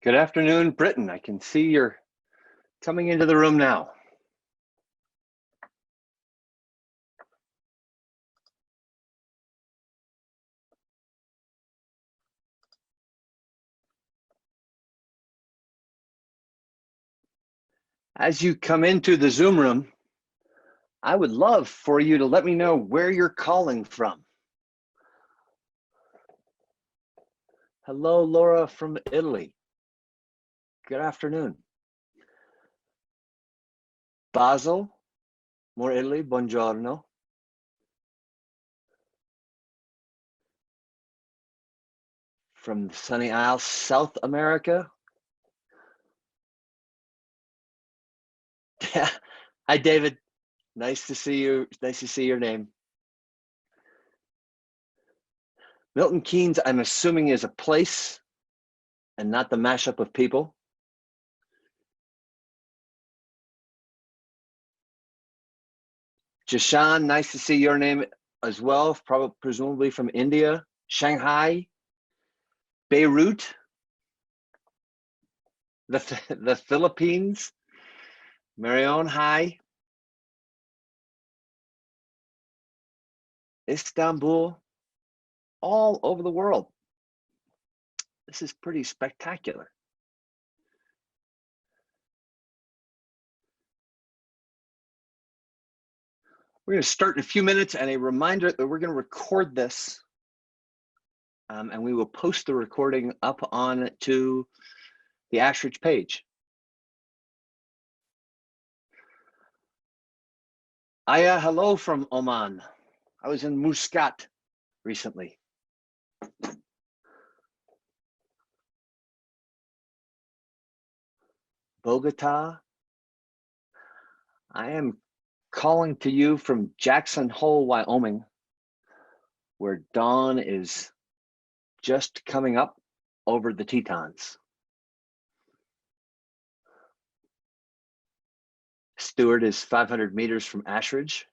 Good afternoon, Britain. I can see you're coming into the room now. As you come into the Zoom room, I would love for you to let me know where you're calling from. Hello, Laura from Italy. Good afternoon. Basel, more Italy, buongiorno. From sunny Isles, South America. Yeah. Hi, David. Nice to see you. Nice to see your name. Milton Keynes, I'm assuming, is a place and not the mashup of people. Jishan, nice to see your name as well, probably presumably from India. Shanghai, Beirut, the Philippines, Marion, hi. Istanbul, all over the world. This is pretty spectacular. We're going to start in a few minutes, and a reminder that we're going to record this, and we will post the recording up on to the Ashridge page. Aya, hello from Oman. I was in Muscat recently. Bogota. I am calling to you from Jackson Hole, Wyoming, where dawn is just coming up over the Tetons. Stewart is 500 meters from Ashridge.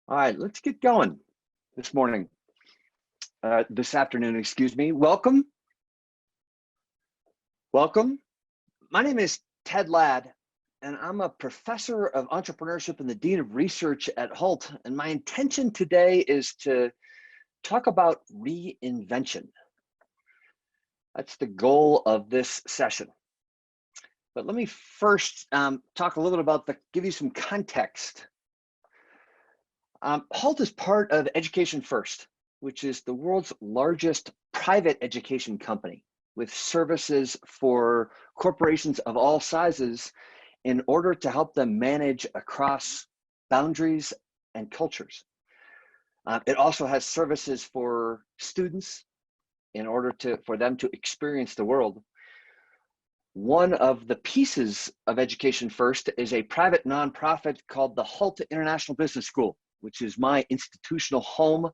All right, let's get going this morning. This afternoon, excuse me. Welcome. Welcome. My name is Ted Ladd, and I'm a professor of entrepreneurship and the Dean of Research at Hult. And my intention today is to talk about reinvention. That's the goal of this session. But let me first talk a little bit about give you some context. Hult is part of Education First, which is the world's largest private education company with services for corporations of all sizes in order to help them manage across boundaries and cultures. It also has services for students in order for them to experience the world. One of the pieces of Education First is a private nonprofit called the Hult International Business School, which is my institutional home.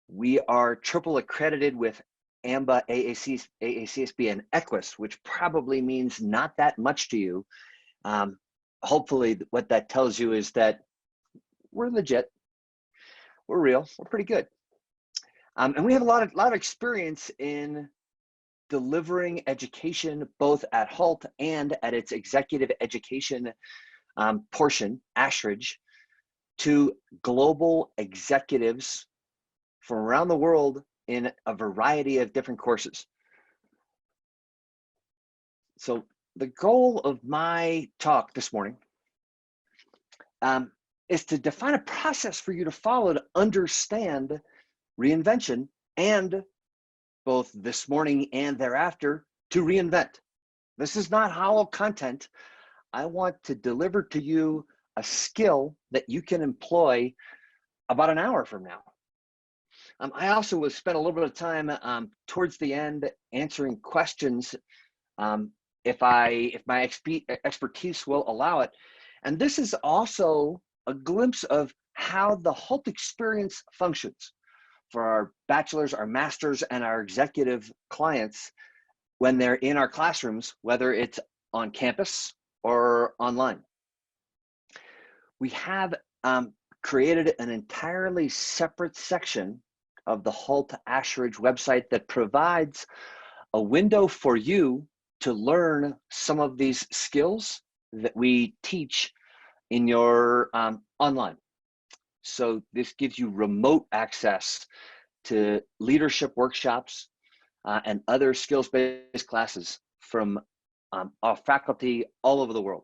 We are triple accredited with AMBA, AACSB, and EQUIS, which probably means not that much to you. Hopefully what that tells you is that we're legit, we're real, we're pretty good. And we have a lot of experience in delivering education both at Hult and at its executive education portion, Ashridge, to global executives from around the world in a variety of different courses. So the goal of my talk this morning is to define a process for you to follow to understand reinvention, and both this morning and thereafter to reinvent. This is not hollow content. I want to deliver to you a skill that you can employ about an hour from now. I also will spend a little bit of time towards the end answering questions if my expertise will allow it. And this is also a glimpse of how the Hult experience functions for our bachelor's, our master's, and our executive clients when they're in our classrooms, whether it's on campus or online. We have created an entirely separate section of the Halt Asherage website that provides a window for you to learn some of these skills that we teach in your online. So this gives you remote access to leadership workshops and other skills-based classes from our faculty all over the world.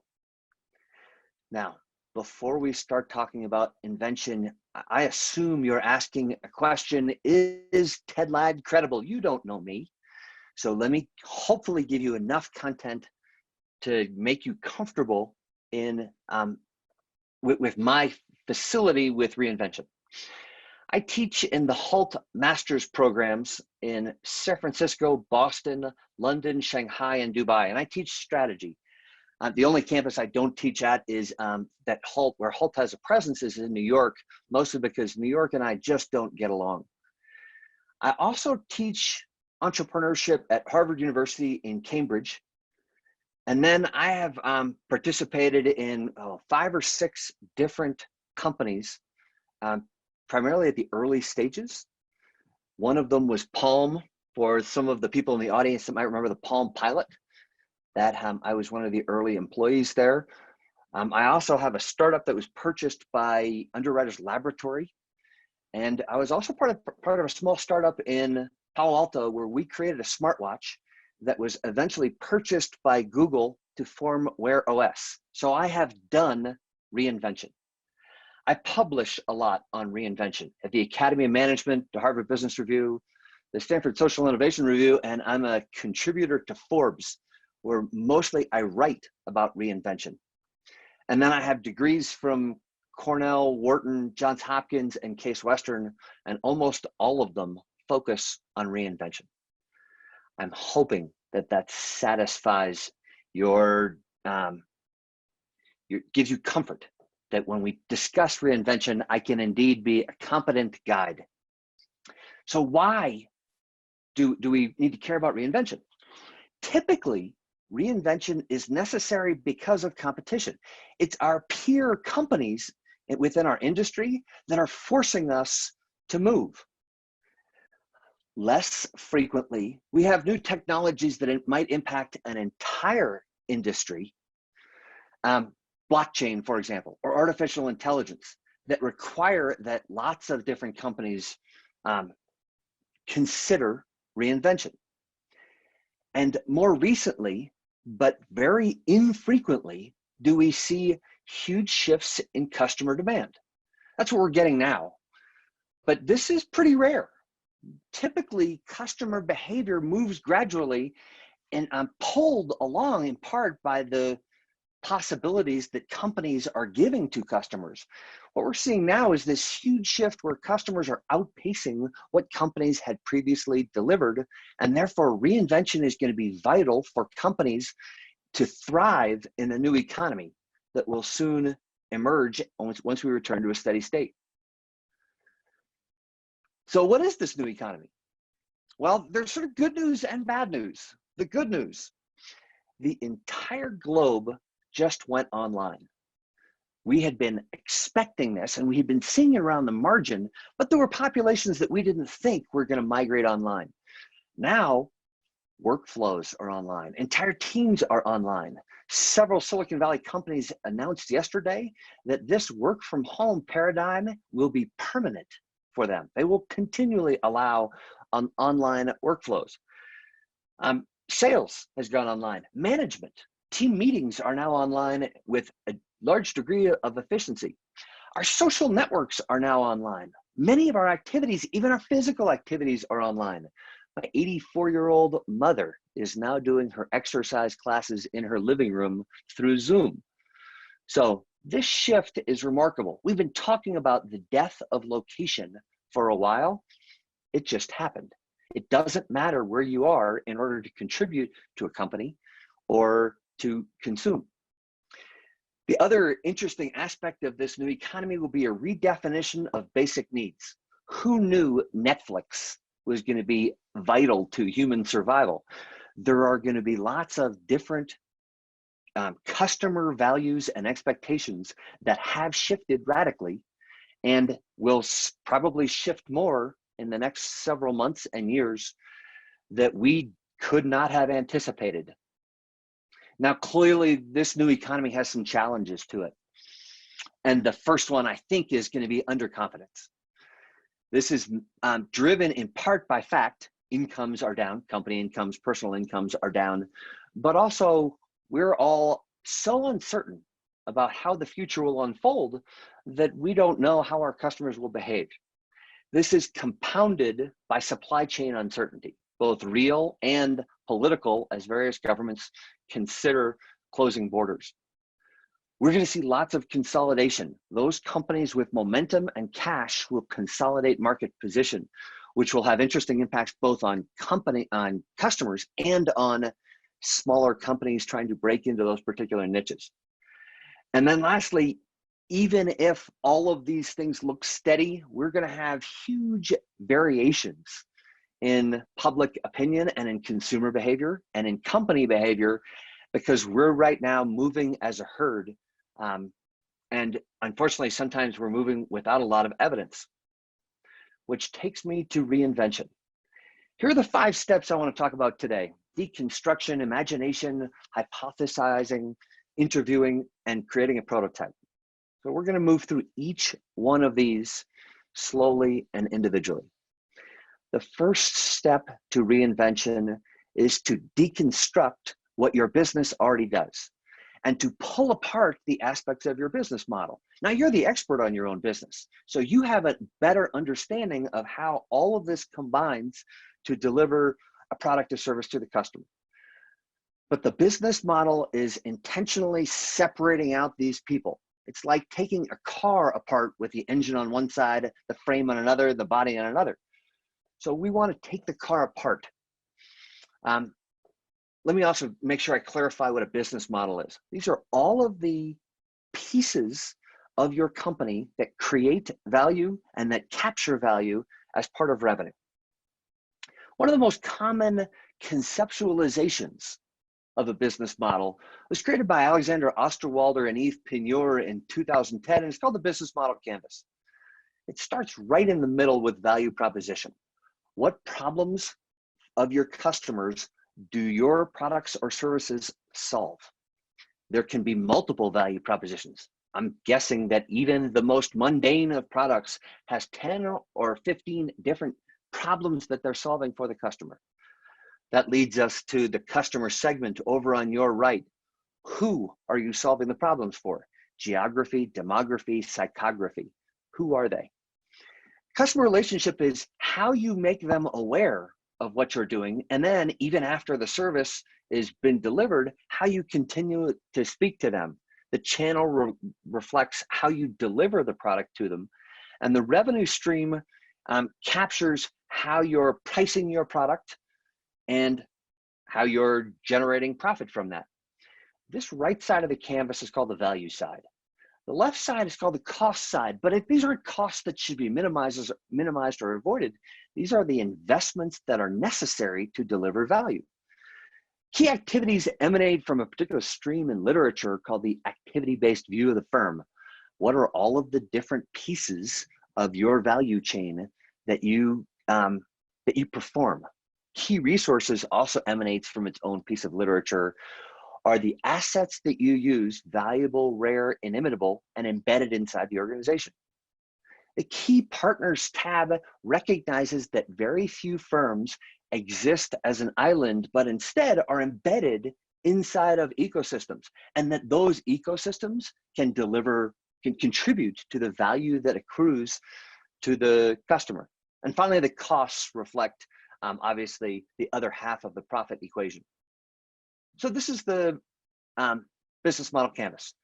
Now, before we start talking about invention, I assume you're asking a question, is Ted Ladd credible? You don't know me. So let me hopefully give you enough content to make you comfortable in with my facility with reinvention. I teach in the HALT Masters programs in San Francisco, Boston, London, Shanghai, and Dubai, and I teach strategy. The only campus I don't teach at is that HALT, where HALT has a presence, is in New York, mostly because New York and I just don't get along. I also teach entrepreneurship at Harvard University in Cambridge. And then I have participated in 5 or 6 different companies, primarily at the early stages. One of them was Palm. For some of the people in the audience that might remember the Palm pilot, that I was one of the early employees there. I also have a startup that was purchased by Underwriters Laboratory. And I was also part of a small startup in Palo Alto where we created a smartwatch that was eventually purchased by Google to form Wear OS. So I have done reinvention. I publish a lot on reinvention at the Academy of Management, the Harvard Business Review, the Stanford Social Innovation Review, and I'm a contributor to Forbes, where mostly I write about reinvention. And then I have degrees from Cornell, Wharton, Johns Hopkins, and Case Western, and almost all of them focus on reinvention. I'm hoping that that satisfies your, gives you comfort that when we discuss reinvention, I can indeed be a competent guide. So why do we need to care about reinvention? Typically, reinvention is necessary because of competition. It's our peer companies within our industry that are forcing us to move. Less frequently, we have new technologies that might impact an entire industry, blockchain, for example, or artificial intelligence, that require that lots of different companies consider reinvention. And more recently, but very infrequently, do we see huge shifts in customer demand. That's what we're getting now. But this is pretty rare. Typically, customer behavior moves gradually and pulled along in part by the possibilities that companies are giving to customers. What we're seeing now is this huge shift where customers are outpacing what companies had previously delivered, and therefore reinvention is going to be vital for companies to thrive in a new economy that will soon emerge once we return to a steady state. So what is this new economy? Well, there's sort of good news and bad news. The good news, the entire globe just went online. We had been expecting this and we had been seeing it around the margin, but there were populations that we didn't think were going to migrate online. Now, workflows are online. Entire teams are online. Several Silicon Valley companies announced yesterday that this work from home paradigm will be permanent for them. They will continually allow online workflows. Sales has gone online. Management, team meetings are now online with a large degree of efficiency. Our social networks are now online. Many of our activities, even our physical activities, are online. My 84-year-old mother is now doing her exercise classes in her living room through Zoom. So this shift is remarkable. We've been talking about the death of location for a while. It just happened. It doesn't matter where you are in order to contribute to a company or to consume. The other interesting aspect of this new economy will be a redefinition of basic needs. Who knew Netflix was going to be vital to human survival? There are going to be lots of different customer values and expectations that have shifted radically, and will probably shift more in the next several months and years that we could not have anticipated. Now, clearly, this new economy has some challenges to it. And the first one, I think, is going to be underconfidence. This is driven in part by fact, incomes are down, company incomes, personal incomes are down, but also we're all so uncertain about how the future will unfold that we don't know how our customers will behave. This is compounded by supply chain uncertainty, both real and political, as various governments consider closing borders. We're going to see lots of consolidation. Those companies with momentum and cash will consolidate market position, which will have interesting impacts both on customers and on smaller companies trying to break into those particular niches. And then lastly, even if all of these things look steady, we're going to have huge variations in public opinion and in consumer behavior and in company behavior, because we're right now moving as a herd. And unfortunately, sometimes we're moving without a lot of evidence, which takes me to reinvention. Here are the 5 steps I want to talk about today: deconstruction, imagination, hypothesizing, interviewing, and creating a prototype. So we're going to move through each one of these slowly and individually. The first step to reinvention is to deconstruct what your business already does and to pull apart the aspects of your business model. Now, you're the expert on your own business, so you have a better understanding of how all of this combines to deliver a product or service to the customer. But the business model is intentionally separating out these people. It's like taking a car apart with the engine on one side, the frame on another, the body on another. So we want to take the car apart. Let me also make sure I clarify what a business model is. These are all of the pieces of your company that create value and that capture value as part of revenue. One of the most common conceptualizations of a business model was created by Alexander Osterwalder and Yves Pigneur in 2010, and it's called the Business Model Canvas. It starts right in the middle with value proposition. What problems of your customers do your products or services solve? There can be multiple value propositions. I'm guessing that even the most mundane of products has 10 or 15 different problems that they're solving for the customer. That leads us to the customer segment over on your right. Who are you solving the problems for? Geography, demography, psychography. Who are they? Customer relationship is how you make them aware of what you're doing, and then even after the service has been delivered, how you continue to speak to them. The channel reflects how you deliver the product to them, and the revenue stream captures how you're pricing your product and how you're generating profit from that. This right side of the canvas is called the value side. The left side is called the cost side, but these aren't costs that should be minimized or avoided. These are the investments that are necessary to deliver value. Key activities emanate from a particular stream in literature called the activity-based view of the firm. What are all of the different pieces of your value chain that you perform? Key resources also emanates from its own piece of literature. Are the assets that you use valuable, rare, inimitable, and embedded inside the organization? The Key Partners tab recognizes that very few firms exist as an island, but instead are embedded inside of ecosystems, and that those ecosystems can contribute to the value that accrues to the customer. And finally, the costs reflect, obviously, the other half of the profit equation. So this is the business model canvas.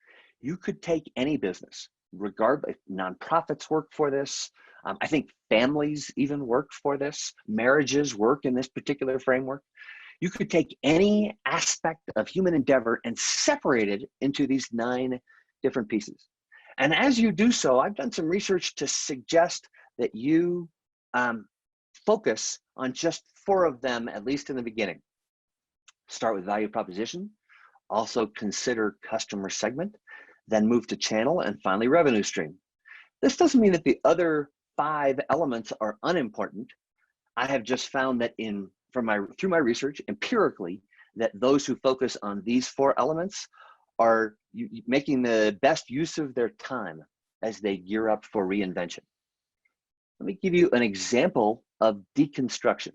You could take any business, regardless. Nonprofits work for this. I think families even work for this. Marriages work in this particular framework. You could take any aspect of human endeavor and separate it into these 9 different pieces. And as you do so, I've done some research to suggest that you focus on just 4 of them, at least in the beginning. Start with value proposition, also consider customer segment, then move to channel, and finally revenue stream. This doesn't mean that the other 5 elements are unimportant. I have just found that through my research empirically, that those who focus on these 4 elements are making the best use of their time as they gear up for reinvention. Let me give you an example of deconstruction.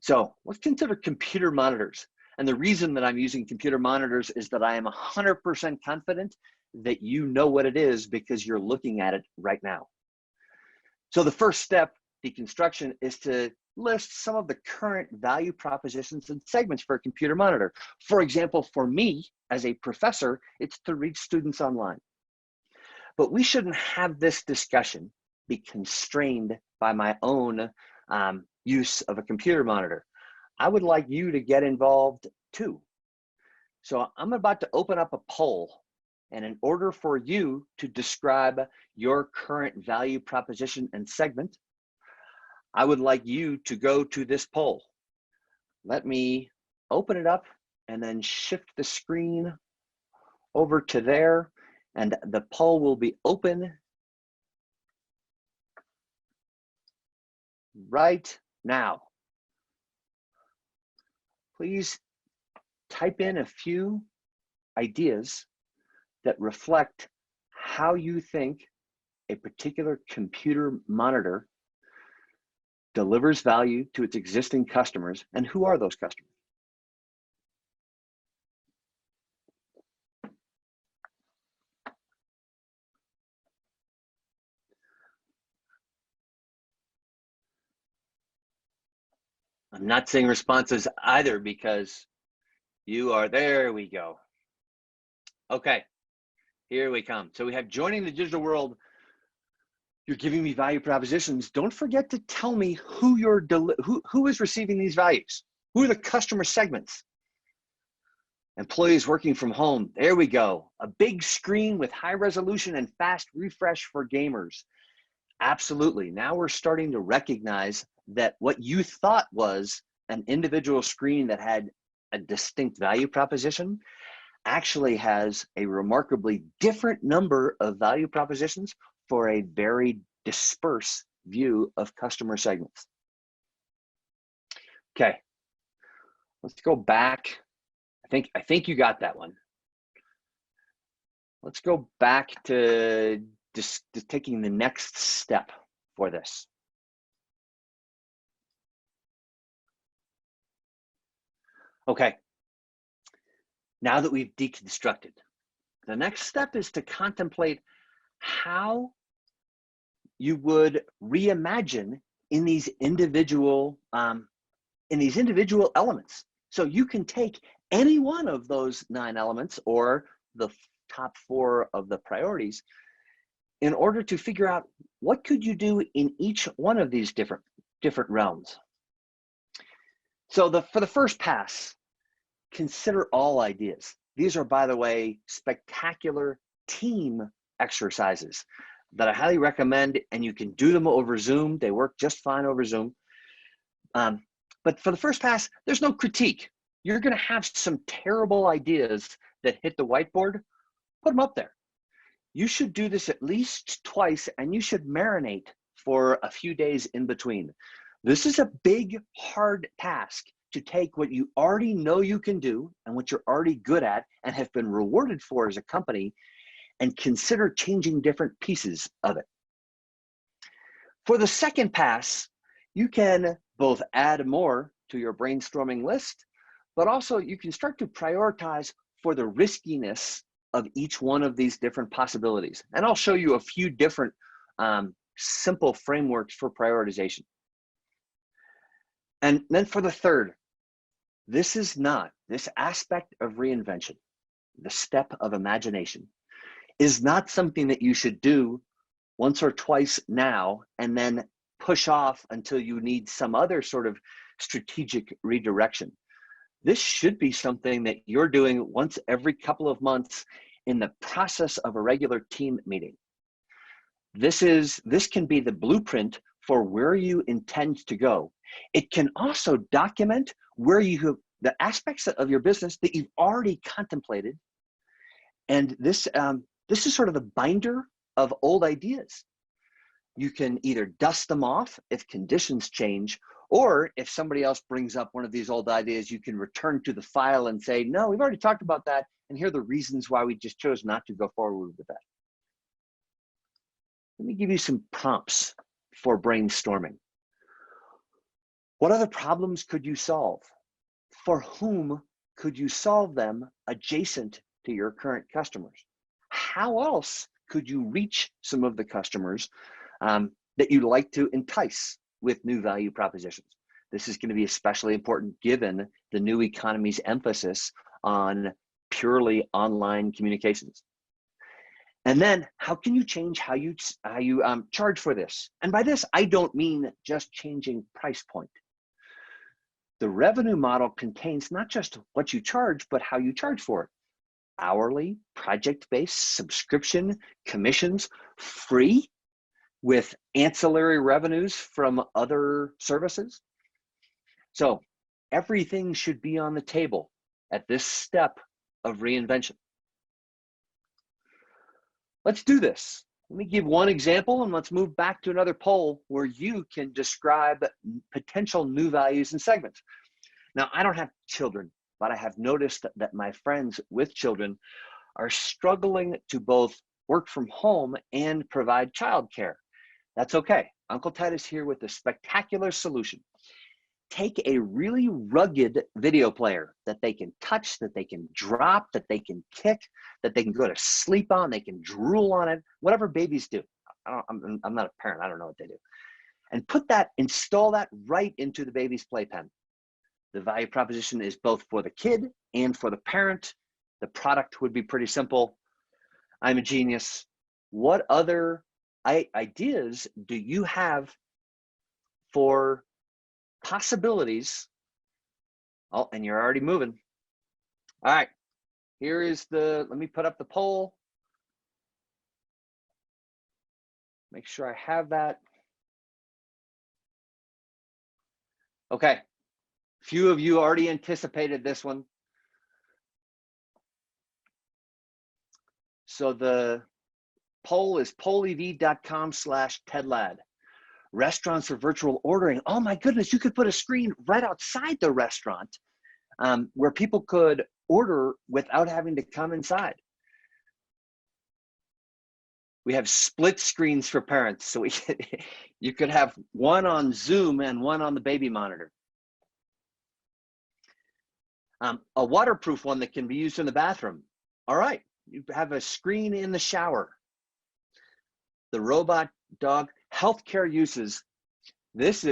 So let's consider computer monitors. And the reason that I'm using computer monitors is that I am 100% confident that you know what it is because you're looking at it right now. So the first step, deconstruction, is to list some of the current value propositions and segments for a computer monitor. For example, for me as a professor, it's to reach students online. But we shouldn't have this discussion be constrained by my own use of a computer monitor. I would like you to get involved too. So I'm about to open up a poll, and in order for you to describe your current value proposition and segment, I would like you to go to this poll. Let me open it up and then shift the screen over to there, and the poll will be open right now. Please type in a few ideas that reflect how you think a particular computer monitor delivers value to its existing customers, and who are those customers? I'm not seeing responses either because there we go. Okay, here we come. So we have joining the digital world. You're giving me value propositions. Don't forget to tell me who who is receiving these values. Who are the customer segments? Employees working from home. There we go. A big screen with high resolution and fast refresh for gamers. Absolutely. Now we're starting to recognize that what you thought was an individual screen that had a distinct value proposition actually has a remarkably different number of value propositions for a very dispersed view of customer segments. Okay, let's go back. I think you got that one. Let's go back to just taking the next step for this. Okay, now that we've deconstructed, the next step is to contemplate how you would reimagine in these individual elements. So you can take any one of those 9 elements or the top 4 of the priorities in order to figure out what could you do in each one of these different realms. So for the first pass, consider all ideas. These are, by the way, spectacular team exercises that I highly recommend, and you can do them over Zoom. They work just fine over Zoom. But for the first pass, there's no critique. You're going to have some terrible ideas that hit the whiteboard. Put them up there. You should do this at least twice, and you should marinate for a few days in between. This is a big, hard task to take what you already know you can do and what you're already good at and have been rewarded for as a company, and consider changing different pieces of it. For the second pass, you can both add more to your brainstorming list, but also you can start to prioritize for the riskiness of each one of these different possibilities. And I'll show you a few different simple frameworks for prioritization. And then for the third, this aspect of reinvention, the step of imagination, is not something that you should do once or twice now and then push off until you need some other sort of strategic redirection. This should be something that you're doing once every couple of months in the process of a regular team meeting. This can be the blueprint for where you intend to go. It can also document where you have the aspects of your business that you've already contemplated. And this is sort of the binder of old ideas. You can either dust them off if conditions change, or if somebody else brings up one of these old ideas, you can return to the file and say, no, we've already talked about that, and here are the reasons why we just chose not to go forward with that. Let me give you some prompts for brainstorming. What other problems could you solve? For whom could you solve them adjacent to your current customers? How else could you reach some of the customers that you like to entice with new value propositions? This is going to be especially important given the new economy's emphasis on purely online communications. And then how can you change how you charge for this? And by this, I don't mean just changing price point. The revenue model contains not just what you charge, but how you charge for it. Hourly, project-based, subscription, commissions, free, with ancillary revenues from other services. So everything should be on the table at this step of reinvention. Let's do this. Let me give one example and let's move back to another poll where you can describe potential new values and segments. Now, I don't have children, but I have noticed that my friends with children are struggling to both work from home and provide childcare. That's okay. Uncle Ted is here with a spectacular solution. Take a really rugged video player that they can touch, that they can drop, that they can kick, that they can go to sleep on, they can drool on it, whatever babies do. I'm not a parent, I don't know what they do. And install that right into the baby's playpen. The value proposition is both for the kid and for the parent. The product would be pretty simple. I'm a genius. What other ideas do you have for possibilities? Oh, and you're already moving. All right, let me put up the poll. Make sure I have that. Okay, few of you already anticipated this one. So the poll is pollev.com/TedLad. Restaurants for virtual ordering. Oh my goodness, you could put a screen right outside the restaurant where people could order without having to come inside. We have split screens for parents. So you could have one on Zoom and one on the baby monitor. A waterproof one that can be used in the bathroom. All right, you have a screen in the shower. The robot dog, healthcare uses. This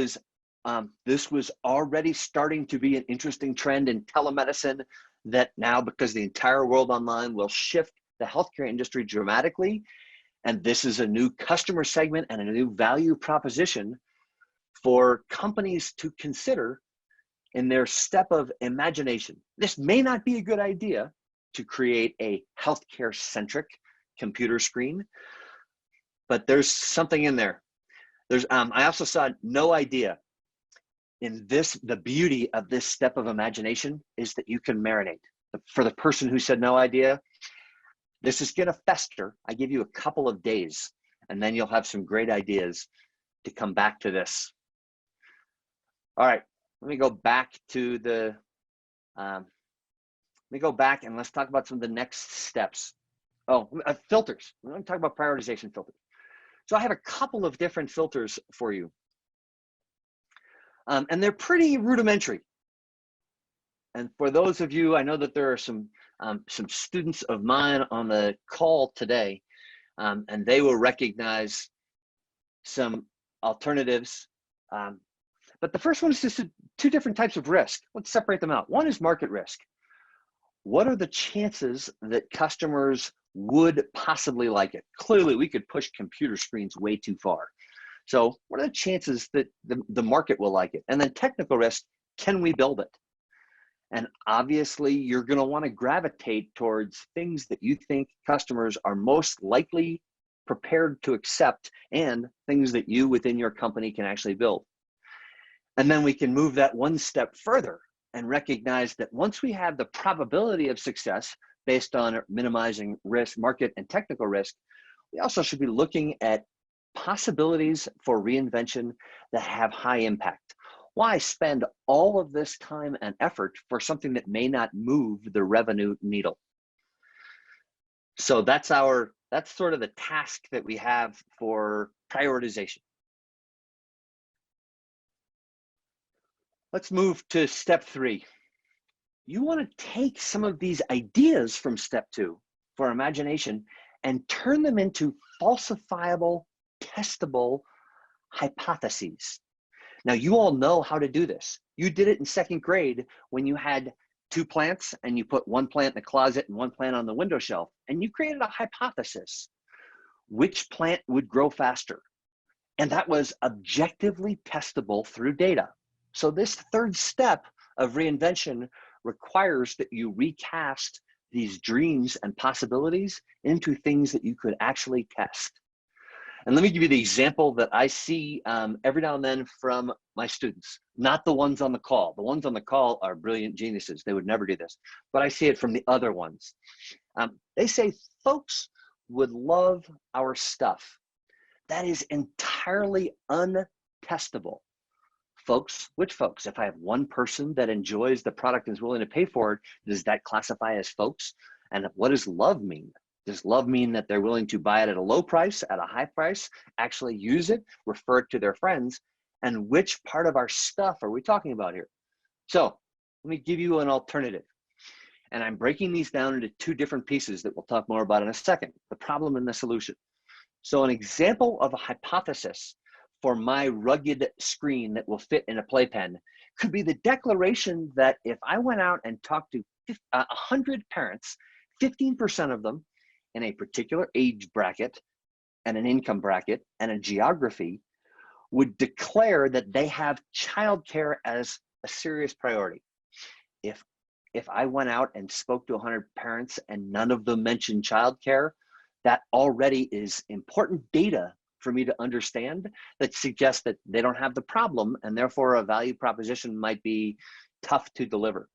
was already starting to be an interesting trend in telemedicine that now, because the entire world online, will shift the healthcare industry dramatically. And this is a new customer segment and a new value proposition for companies to consider in their step of imagination. This may not be a good idea to create a healthcare-centric computer screen, but there's something in there. I also saw no idea. In this, the beauty of this step of imagination is that you can marinate. For the person who said no idea, this is gonna fester. I give you a couple of days, and then you'll have some great ideas to come back to this. All right, let me go back to the, let me go back and let's talk about some of the next steps. Oh, filters. We're gonna talk about prioritization filters. So I have a couple of different filters for you. And they're pretty rudimentary. And for those of you, I know that there are some students of mine on the call today, and they will recognize some alternatives. But the first one is just two different types of risk. Let's separate them out. One is market risk. What are the chances that customers would possibly like it? Clearly, we could push computer screens way too far. So what are the chances that the market will like it? And then technical risk, can we build it? And obviously, you're going to want to gravitate towards things that you think customers are most likely prepared to accept and things that you within your company can actually build. And then we can move that one step further and recognize that once we have the probability of success based on minimizing risk, market and technical risk, We also should be looking at possibilities for reinvention that have high impact. Why spend all of this time and effort for something that may not move the revenue needle? So that's sort of the task that we have for prioritization. Let's move to step 3. You want to take some of these ideas from step 2 for imagination and turn them into falsifiable, testable hypotheses. Now, you all know how to do this. You did it in 2nd grade when you had 2 plants and you put 1 plant in the closet and 1 plant on the window shelf, and you created a hypothesis. Which plant would grow faster? And that was objectively testable through data. So this 3rd step of reinvention requires that you recast these dreams and possibilities into things that you could actually test. And let me give you the example that I see every now and then from my students, not the ones on the call. The ones on the call are brilliant geniuses. They would never do this, but I see it from the other ones. They say, folks would love our stuff. That is entirely untestable. Folks, which folks? If I have one person that enjoys the product and is willing to pay for it, does that classify as folks? And what does love mean? Does love mean that they're willing to buy it at a low price, at a high price, actually use it, refer it to their friends? And which part of our stuff are we talking about here? So let me give you an alternative. And I'm breaking these down into 2 different pieces that we'll talk more about in a second, the problem and the solution. So an example of a hypothesis for my rugged screen that will fit in a playpen could be the declaration that if I went out and talked to 100 parents, 15% of them in a particular age bracket and an income bracket and a geography would declare that they have childcare as a serious priority. If I went out and spoke to 100 parents and none of them mentioned childcare, that already is important data for me to understand that suggests that they don't have the problem, and therefore a value proposition might be tough to deliver.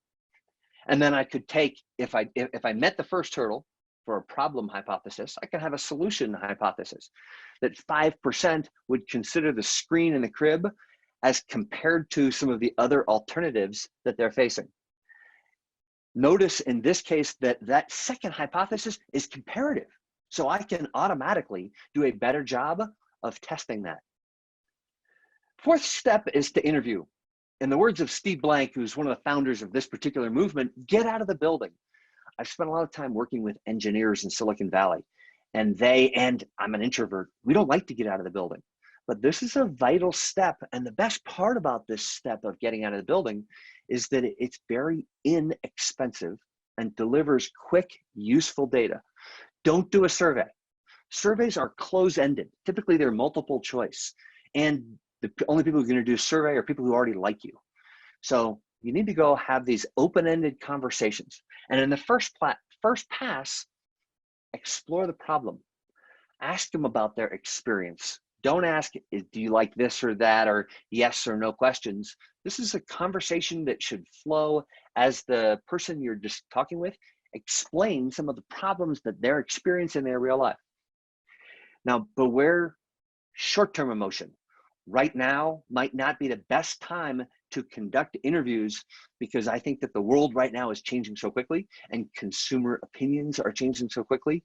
And then I could take, if I met the first hurdle for a problem hypothesis, I can have a solution hypothesis that 5% would consider the screen in the crib as compared to some of the other alternatives that they're facing. Notice in this case that that second hypothesis is comparative. So I can automatically do a better job of testing that. 4th step is to interview. In the words of Steve Blank, who's one of the founders of this particular movement, get out of the building. I've spent a lot of time working with engineers in Silicon Valley, and I'm an introvert, we don't like to get out of the building. But this is a vital step, and the best part about this step of getting out of the building is that it's very inexpensive and delivers quick, useful data. Don't do a survey. Surveys are close-ended. Typically, they're multiple choice. And the only people who are going to do a survey are people who already like you. So you need to go have these open-ended conversations. And in the first pass, explore the problem. Ask them about their experience. Don't ask, do you like this or that, or yes or no questions. This is a conversation that should flow as the person you're just talking with explain some of the problems that they're experiencing in their real life. Now, beware short-term emotion. Right now might not be the best time to conduct interviews because I think that the world right now is changing so quickly and consumer opinions are changing so quickly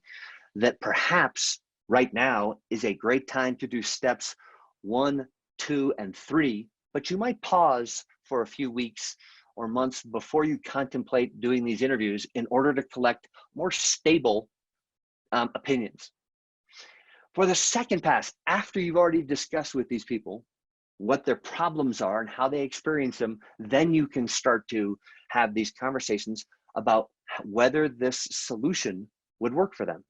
that perhaps right now is a great time to do steps 1, 2, and 3, but you might pause for a few weeks or months before you contemplate doing these interviews in order to collect more stable opinions. For the second pass, after you've already discussed with these people what their problems are and how they experience them, then you can start to have these conversations about whether this solution would work for them.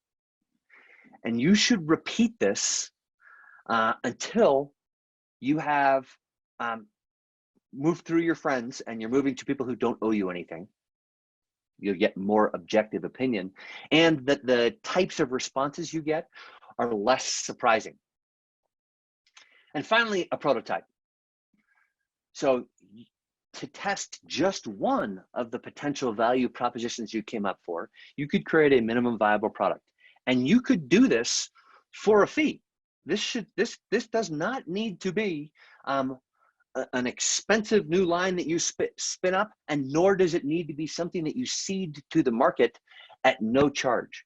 And you should repeat this until you have moved through your friends and you're moving to people who don't owe you anything. You'll get more objective opinion, and that the types of responses you get are less surprising. And finally, a prototype. So to test just one of the potential value propositions you came up for, you could create a minimum viable product. And you could do this for a fee. This does not need to be an expensive new line that you spin up, and nor does it need to be something that you seed to the market at no charge.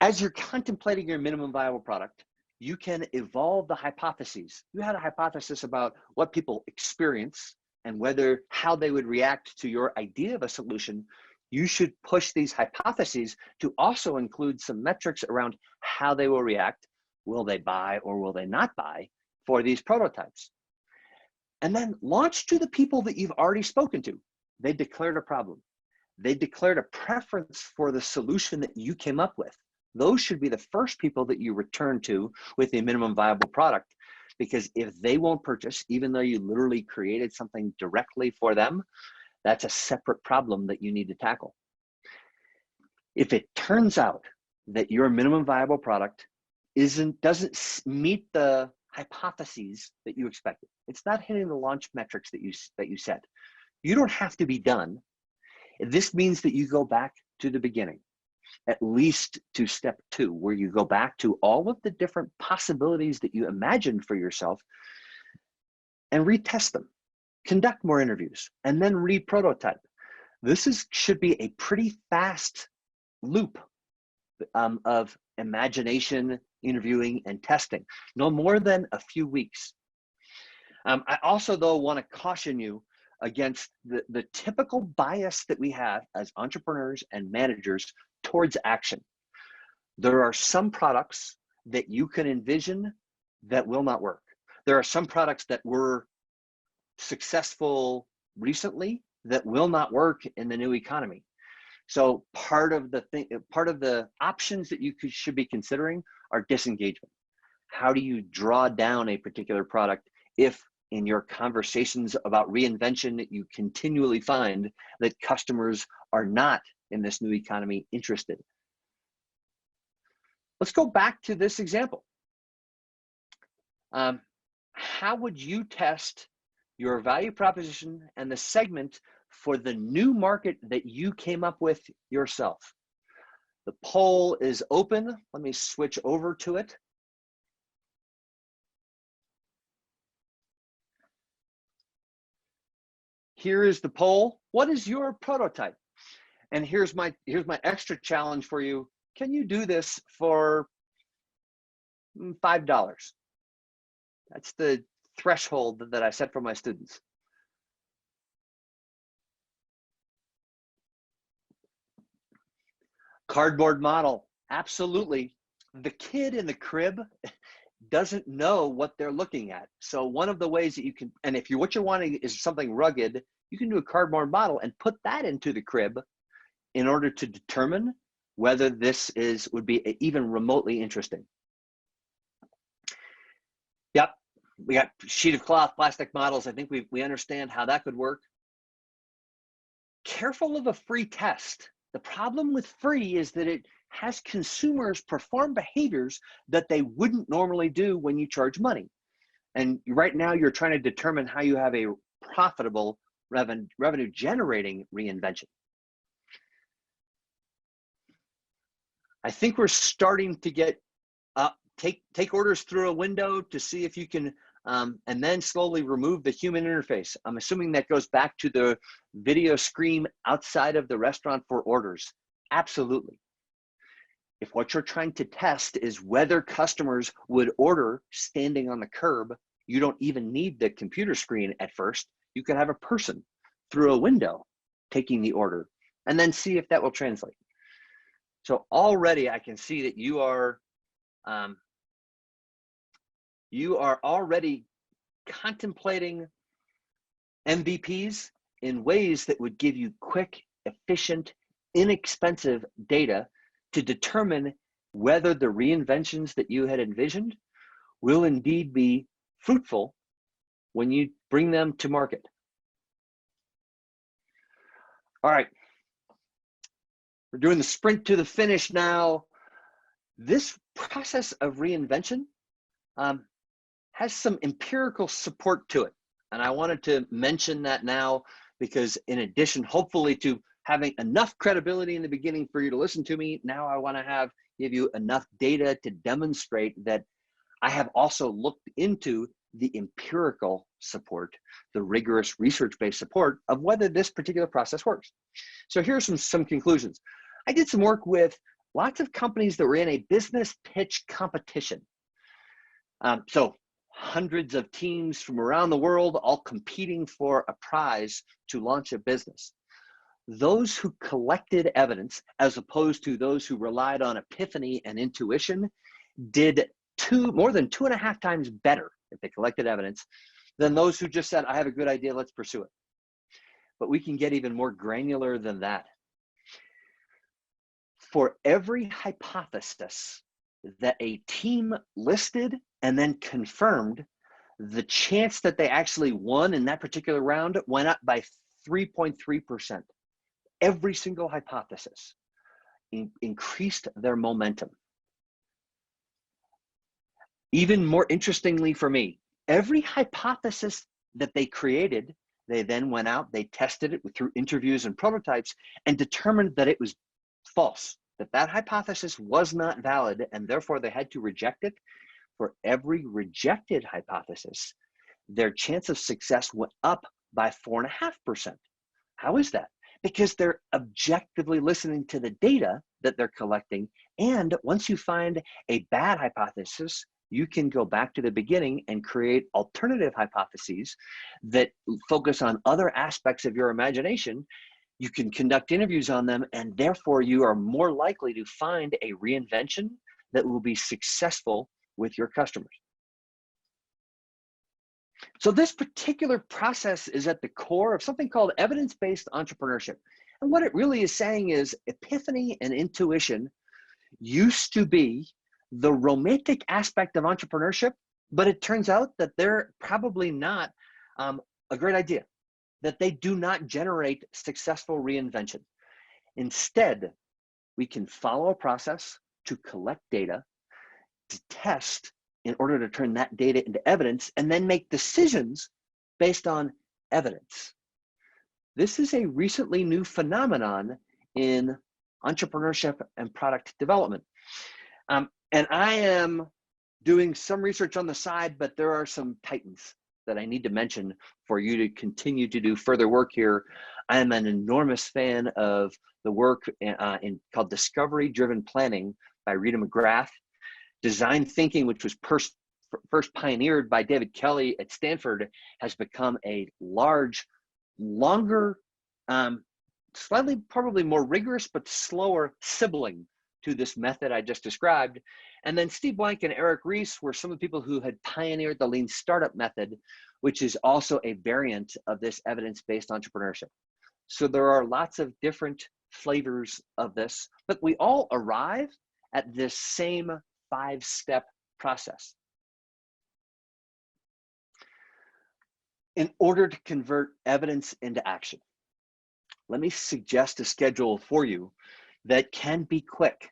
As you're contemplating your minimum viable product, you can evolve the hypotheses. You had a hypothesis about what people experience and how they would react to your idea of a solution. You should push these hypotheses to also include some metrics around how they will react. Will they buy or will they not buy for these prototypes? And then launch to the people that you've already spoken to. They declared a problem. They declared a preference for the solution that you came up with. Those should be the first people that you return to with a minimum viable product, because if they won't purchase, even though you literally created something directly for them, that's a separate problem that you need to tackle. If it turns out that your minimum viable product doesn't meet the hypotheses that you expected, it's not hitting the launch metrics that you set, you don't have to be done. This means that you go back to the beginning, at least to step 2, where you go back to all of the different possibilities that you imagined for yourself and retest them, conduct more interviews, and then re-prototype. This should be a pretty fast loop of imagination, interviewing, and testing, no more than a few weeks. I also, though, want to caution you against the typical bias that we have as entrepreneurs and managers towards action. There are some products that you can envision that will not work. There are some products that were successful recently that will not work in the new economy. So part of the options that you should be considering are disengagement. How do you draw down a particular product if in your conversations about reinvention you continually find that customers are not in this new economy interested? Let's go back to this example. How would you test your value proposition and the segment for the new market that you came up with yourself? The poll is open. Let me switch over to it. Here is the poll. What is your prototype? And here's my extra challenge for you. Can you do this for $5? That's the threshold that I set for my students. Cardboard model, absolutely. The kid in the crib doesn't know what they're looking at. So one of the ways that you can, and if what you're wanting is something rugged, you can do a cardboard model and put that into the crib in order to determine whether this would be even remotely interesting. Yep, we got sheet of cloth, plastic models. I think we understand how that could work. Careful of a free test. The problem with free is that it has consumers perform behaviors that they wouldn't normally do when you charge money. And right now you're trying to determine how you have a profitable revenue generating reinvention. I think we're starting to get take orders through a window to see if you can, and then slowly remove the human interface. I'm assuming that goes back to the video screen outside of the restaurant for orders. Absolutely. If what you're trying to test is whether customers would order standing on the curb, you don't even need the computer screen at first. You could have a person through a window taking the order and then see if that will translate. So already I can see that you are already contemplating MVPs in ways that would give you quick, efficient, inexpensive data to determine whether the reinventions that you had envisioned will indeed be fruitful when you bring them to market. All right, we're doing the sprint to the finish now. This process of reinvention has some empirical support to it. And I wanted to mention that now because in addition, hopefully, to having enough credibility in the beginning for you to listen to me. Now I want to give you enough data to demonstrate that I have also looked into the empirical support, the rigorous research-based support of whether this particular process works. So here's some conclusions. I did some work with lots of companies that were in a business pitch competition. So hundreds of teams from around the world all competing for a prize to launch a business. Those who collected evidence, as opposed to those who relied on epiphany and intuition, did more than 2.5 times better if they collected evidence than those who just said, I have a good idea, let's pursue it. But we can get even more granular than that. For every hypothesis that a team listed and then confirmed, the chance that they actually won in that particular round went up by 3.3%. Every single hypothesis increased their momentum. Even more interestingly for me, every hypothesis that they created, they then went out, they tested it through interviews and prototypes and determined that it was false, that that hypothesis was not valid, and therefore they had to reject it. For every rejected hypothesis, their chance of success went up by 4.5%. How is that? Because they're objectively listening to the data that they're collecting. And once you find a bad hypothesis, you can go back to the beginning and create alternative hypotheses that focus on other aspects of your imagination. You can conduct interviews on them, and therefore you are more likely to find a reinvention that will be successful with your customers. So this particular process is at the core of something called evidence-based entrepreneurship. And what it really is saying is epiphany and intuition used to be the romantic aspect of entrepreneurship, but it turns out that they're probably not a great idea, that they do not generate successful reinvention. Instead, we can follow a process to collect data, to test in order to turn that data into evidence, and then make decisions based on evidence. This is a recently new phenomenon in entrepreneurship and product development. And I am doing some research on the side, but there are some titans that I need to mention for you to continue to do further work here. I am an enormous fan of the work called Discovery-Driven Planning by Rita McGrath. Design thinking, which was first pioneered by David Kelly at Stanford, has become a large, longer, slightly probably more rigorous but slower sibling to this method I just described. And then Steve Blank and Eric Ries were some of the people who had pioneered the lean startup method, which is also a variant of this evidence-based entrepreneurship. So there are lots of different flavors of this, but we all arrive at this same 5-step process. In order to convert evidence into action, let me suggest a schedule for you that can be quick.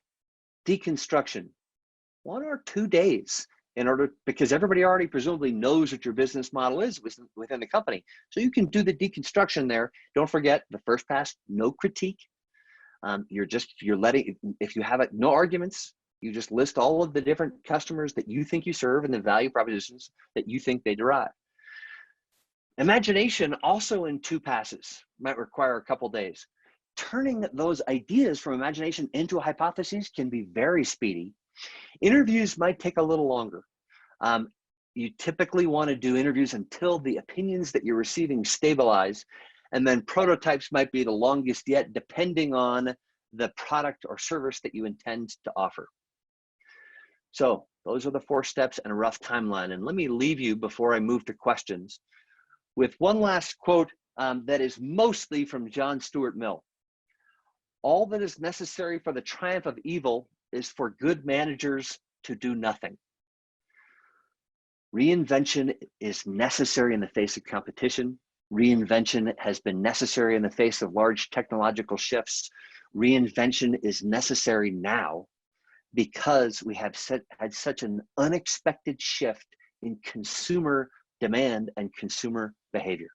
Deconstruction, 1 or 2 days, because everybody already presumably knows what your business model is within the company. So you can do the deconstruction there. Don't forget the first pass, no critique. You're letting, if you have no arguments, you just list all of the different customers that you think you serve and the value propositions that you think they derive. Imagination, also in 2 passes, might require a couple days. Turning those ideas from imagination into hypotheses can be very speedy. Interviews might take a little longer. You typically want to do interviews until the opinions that you're receiving stabilize, and then prototypes might be the longest yet, depending on the product or service that you intend to offer. So those are the 4 steps and a rough timeline. And let me leave you, before I move to questions, with one last quote that is mostly from John Stuart Mill. All that is necessary for the triumph of evil is for good managers to do nothing. Reinvention is necessary in the face of competition. Reinvention has been necessary in the face of large technological shifts. Reinvention is necessary now because we have had such an unexpected shift in consumer demand and consumer behavior.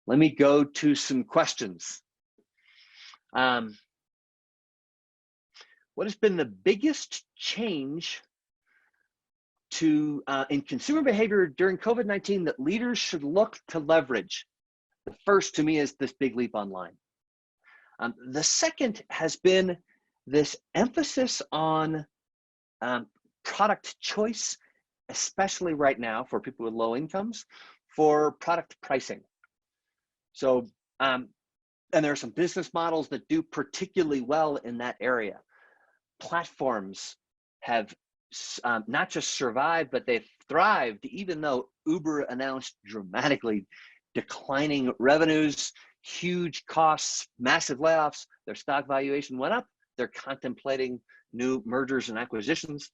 let me go to some questions. What has been the biggest change in consumer behavior during COVID-19 that leaders should look to leverage? The first to me is this big leap online. The second has been this emphasis on product choice, especially right now for people with low incomes, for product pricing. So, and there are some business models that do particularly well in that area. Platforms have not just survived, but they've thrived, even though Uber announced dramatically declining revenues, huge costs, massive layoffs. Their stock valuation went up. They're contemplating new mergers and acquisitions.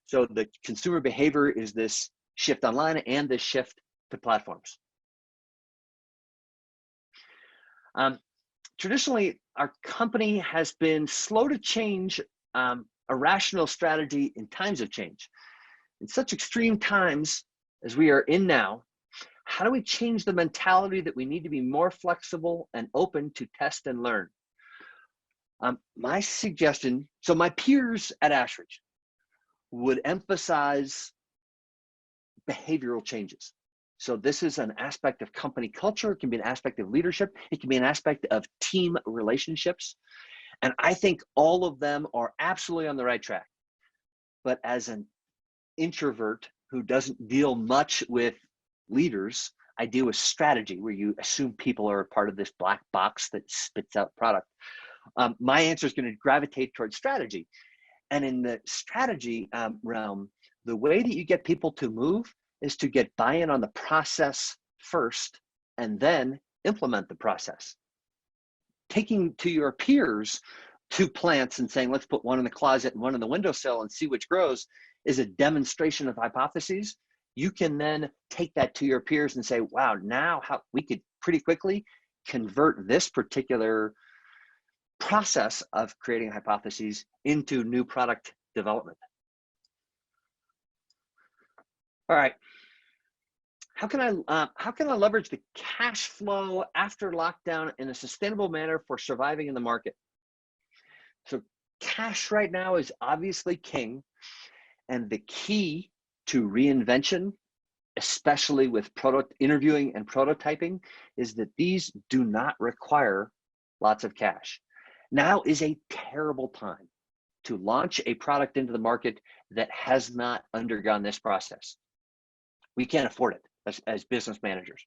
So the consumer behavior is this shift online and this shift to platforms. Traditionally, our company has been slow to change a rational strategy in times of change. In such extreme times as we are in now, how do we change the mentality that we need to be more flexible and open to test and learn? My suggestion, so my peers at Ashridge would emphasize behavioral changes. So this is an aspect of company culture. It can be an aspect of leadership. It can be an aspect of team relationships. And I think all of them are absolutely on the right track. But as an introvert who doesn't deal much with leaders, I deal with strategy, where you assume people are a part of this black box that spits out product. My answer is going to gravitate towards strategy. And in the strategy realm, the way that you get people to move is to get buy-in on the process first and then implement the process. Taking to your peers 2 plants and saying, let's put one in the closet and one in the windowsill and see which grows, is a demonstration of hypotheses. You can then take that to your peers and say, wow, now how we could pretty quickly convert this particular process of creating hypotheses into new product development. All right. How can I leverage the cash flow after lockdown in a sustainable manner for surviving in the market? So cash right now is obviously king, and the key to reinvention, especially with interviewing and prototyping, is that these do not require lots of cash. Now is a terrible time to launch a product into the market that has not undergone this process. We can't afford it as business managers.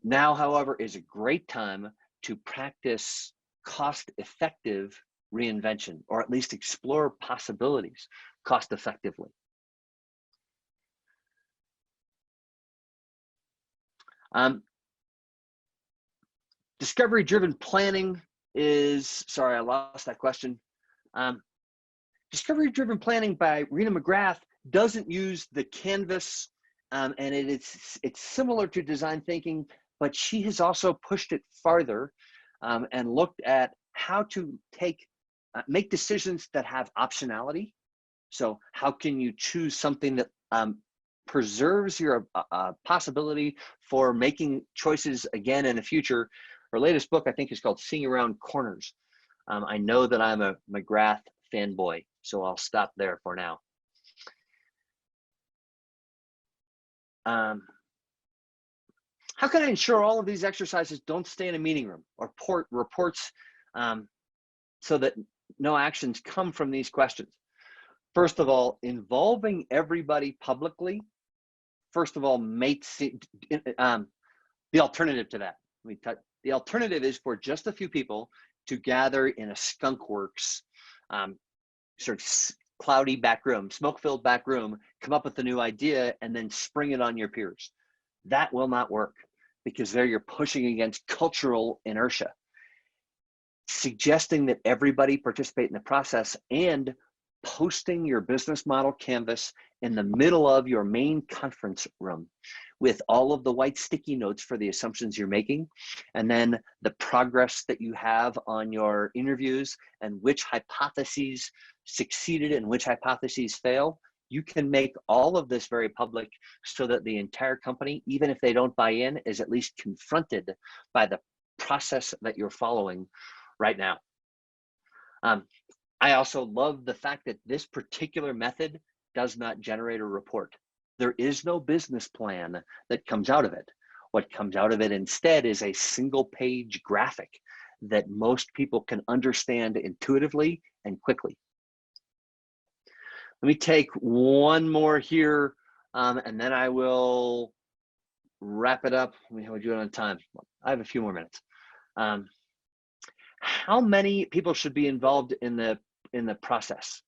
Now, however, is a great time to practice cost-effective reinvention, or at least explore possibilities cost-effectively. Discovery-driven planning is, sorry, I lost that question. Discovery-driven planning by Rena McGrath doesn't use the canvas, and it's similar to design thinking, but she has also pushed it farther and looked at how to make decisions that have optionality. So how can you choose something that preserves your possibility for making choices again in the future? Her latest book, I think, is called Seeing Around Corners. I know that I'm a McGrath fanboy, so I'll stop there for now. How can I ensure all of these exercises don't stay in a meeting room or reports so that no actions come from these questions? First of all, involving everybody publicly, first of all, the alternative to that. The alternative is for just a few people to gather in a skunkworks sort of cloudy back room, smoke-filled back room, come up with a new idea, and then spring it on your peers. That will not work, because there you're pushing against cultural inertia. Suggesting that everybody participate in the process and posting your business model canvas in the middle of your main conference room with all of the white sticky notes for the assumptions you're making, and then the progress that you have on your interviews and which hypotheses succeeded and which hypotheses fail, You can make all of this very public so that the entire company, even if they don't buy in, is at least confronted by the process that you're following right now. I also love the fact that this particular method does not generate a report. There is no business plan that comes out of it. What comes out of it instead is a single page graphic that most people can understand intuitively and quickly. Let me take one more here, and then I will wrap it up. How we do it on time? I have a few more minutes. How many people should be involved in the process?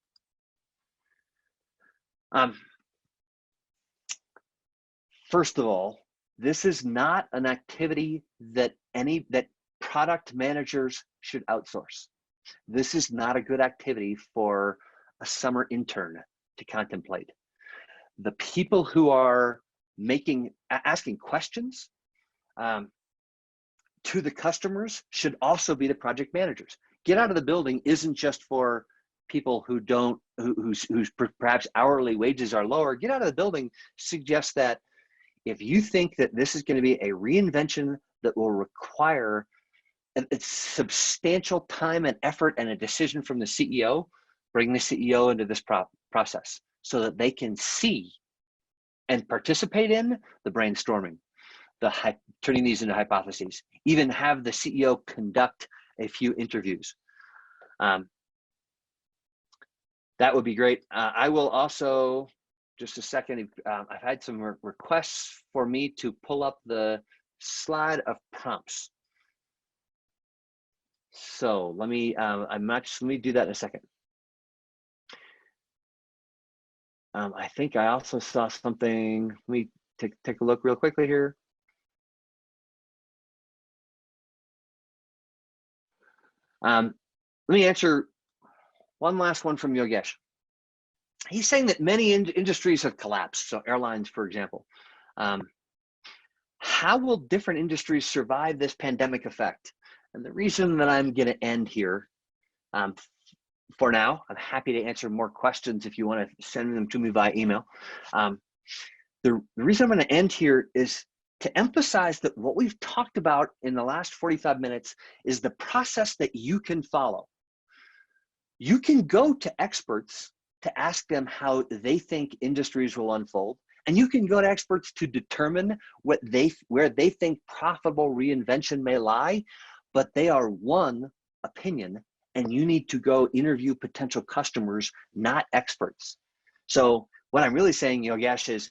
First of all, this is not an activity that product managers should outsource. This is not a good activity for a summer intern to contemplate. The people who are asking questions to the customers should also be the project managers. Get out of the building isn't just for people whose perhaps hourly wages are lower. Get out of the building suggests that if you think that this is going to be a reinvention that will require a substantial time and effort and a decision from the CEO, bring the CEO into this process so that they can see and participate in the brainstorming, turning these into hypotheses, even have the CEO conduct a few interviews. That would be great. I will also, just a second, I've had some requests for me to pull up the slide of prompts. So let me, let me do that in a second. I think I also saw something. Let me take a look real quickly here. Let me answer one last one from Yogesh. He's saying that many industries have collapsed. So airlines, for example. How will different industries survive this pandemic effect? And the reason that I'm going to end here, for now, I'm happy to answer more questions if you want to send them to me via email. The reason I'm going to end here is to emphasize that what we've talked about in the last 45 minutes is the process that you can follow. You can go to experts to ask them how they think industries will unfold, and you can go to experts to determine where they think profitable reinvention may lie, but they are one opinion, and you need to go interview potential customers, not experts. So what I'm really saying, Yogesh, is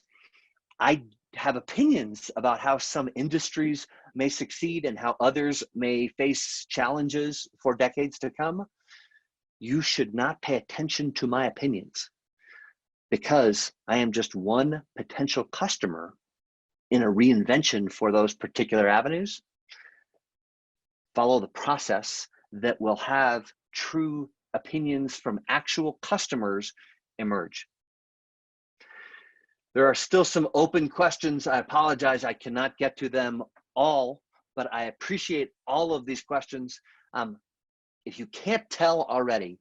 I have opinions about how some industries may succeed and how others may face challenges for decades to come. You should not pay attention to my opinions because I am just one potential customer in a reinvention for those particular avenues. Follow the process that will have true opinions from actual customers emerge. There are still some open questions. I apologize, I cannot get to them all, but I appreciate all of these questions. If you can't tell already,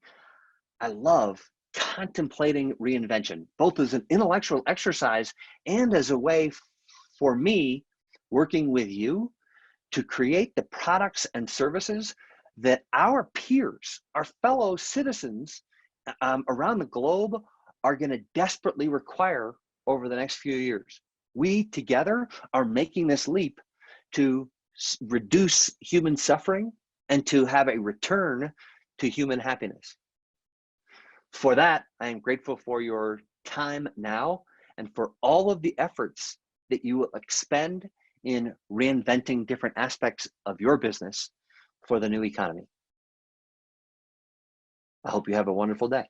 I love contemplating reinvention, both as an intellectual exercise and as a way for me working with you to create the products and services that our peers, our fellow citizens around the globe are going to desperately require over the next few years. We together are making this leap to reduce human suffering and to have a return to human happiness. For that, I am grateful for your time now and for all of the efforts that you will expend in reinventing different aspects of your business for the new economy. I hope you have a wonderful day.